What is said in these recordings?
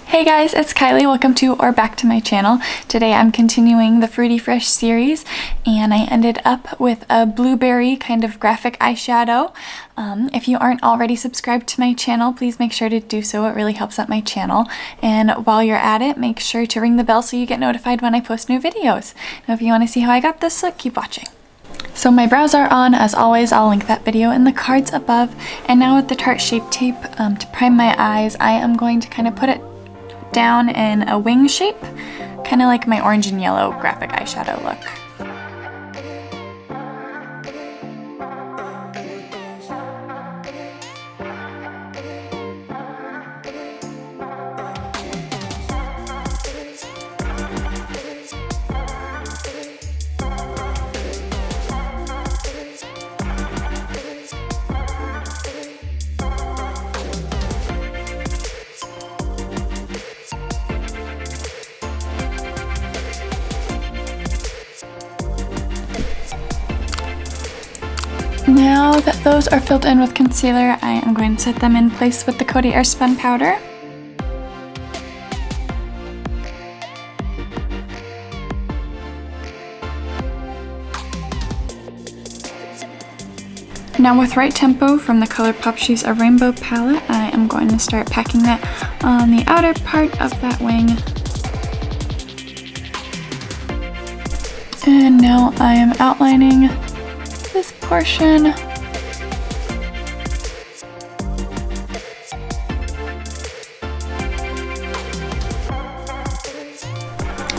Hey guys, it's Kylie. Welcome to or back to my channel. Today I'm continuing the Fruity Fresh series and I ended up with a blueberry kind of graphic eyeshadow. If you aren't already subscribed to my channel, please make sure to do so. It really helps out my channel. And while you're at it, make sure to ring the bell so you get notified when I post new videos. Now if you want to see how I got this look, keep watching. So my brows are on, as always. I'll link that video in the cards above. And now with the Tarte Shape Tape to prime my eyes, I am going to kind of put it down in a wing shape, kind of like my orange and yellow graphic eyeshadow look. Now that those are filled in with concealer, I am going to set them in place with the Coty Airspun powder. Now with Right Tempo from the Colourpop She's a Rainbow palette, I am going to start packing that on the outer part of that wing. And now I am outlining this portion.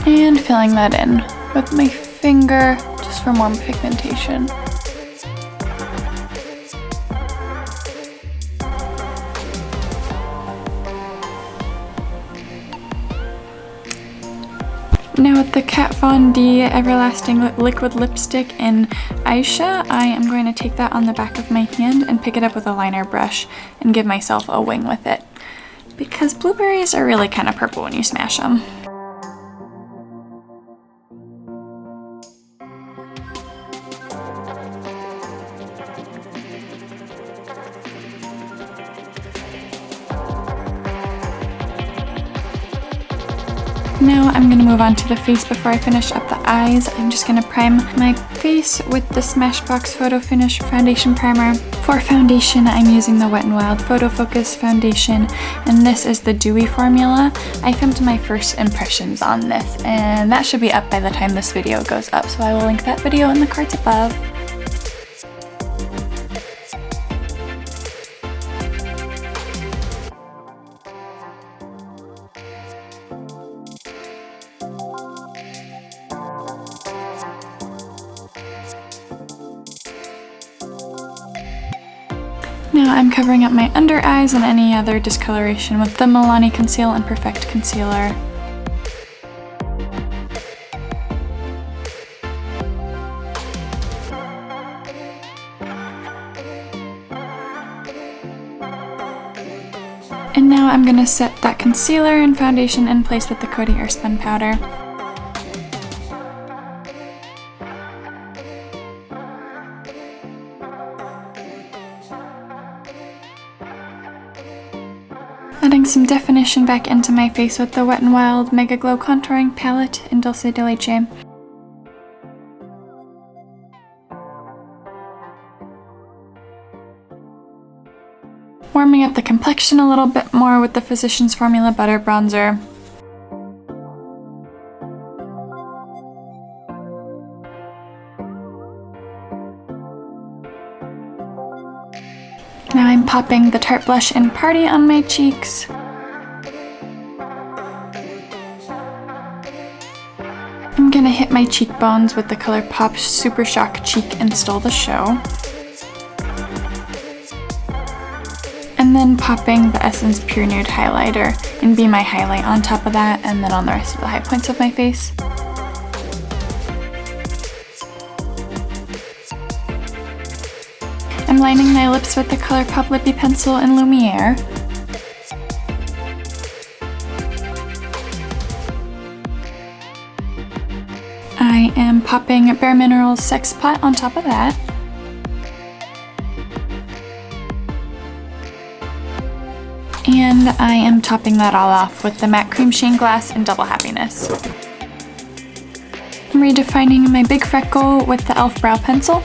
And filling that in with my finger just for more pigmentation. Now with the Kat Von D Everlasting Liquid Lipstick in Ayesha, I am going to take that on the back of my hand and pick it up with a liner brush and give myself a wing with it. Because blueberries are really kind of purple when you smash them. Now I'm going to move on to the face before I finish up the eyes. I'm just going to prime my face with the Smashbox Photo Finish Foundation Primer. For foundation, I'm using the Wet n Wild Photofocus foundation, and this is the Dewy formula. I filmed my first impressions on this, and that should be up by the time this video goes up, so I will link that video in the cards above. Now I'm covering up my under eyes and any other discoloration with the Milani Conceal and Perfect Concealer. And now I'm going to set that concealer and foundation in place with the Coty Airspun powder. Adding some definition back into my face with the Wet n Wild Mega Glow Contouring Palette in Dulce de Leche. Warming up the complexion a little bit more with the Physicians Formula Butter Bronzer. Now I'm popping the Tarte blush in Party on my cheeks. I'm gonna hit my cheekbones with the Colourpop Super Shock Cheek and Stole the Show. And then popping the Essence Pure Nude highlighter and Be My Highlight on top of that, and then on the rest of the high points of my face. I'm lining my lips with the Colourpop Lippy Pencil in Lumiere. I am popping Bare Minerals Sex Pot on top of that. And I am topping that all off with the Matte Cream Sheen Glass in Double Happiness. I'm redefining my big freckle with the e.l.f. Brow Pencil.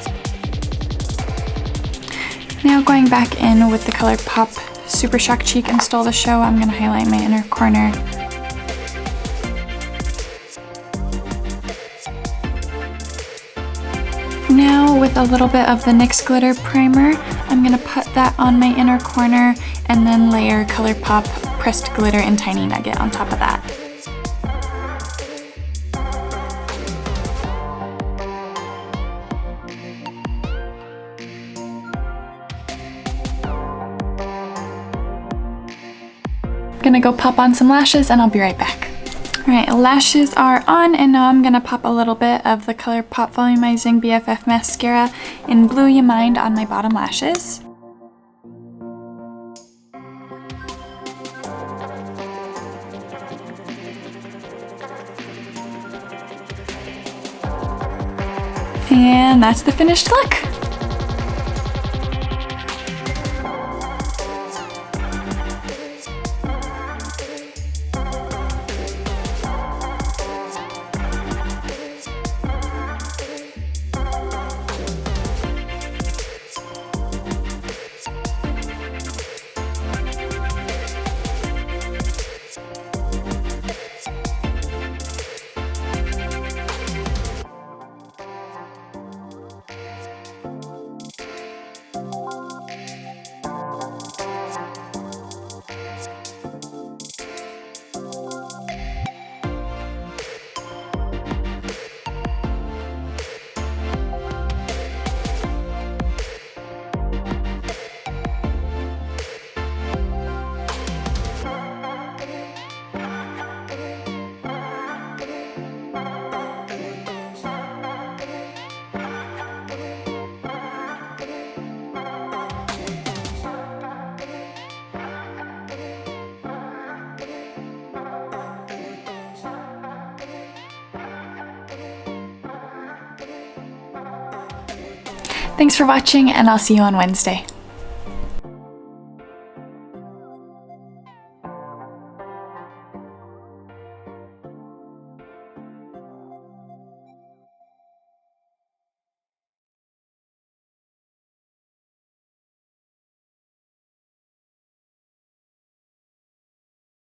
Now going back in with the Colourpop Super Shock Cheek and Stole the Show, I'm going to highlight my inner corner. Now with a little bit of the NYX Glitter Primer, I'm going to put that on my inner corner and then layer Colourpop Pressed Glitter in Tiny Nugget on top of that. Gonna go pop on some lashes and I'll be right back. Alright, lashes are on, and now I'm gonna pop a little bit of the Colourpop Volumizing BFF Mascara in Blue Ya Mind on my bottom lashes. And that's the finished look. Thanks for watching, and I'll see you on Wednesday.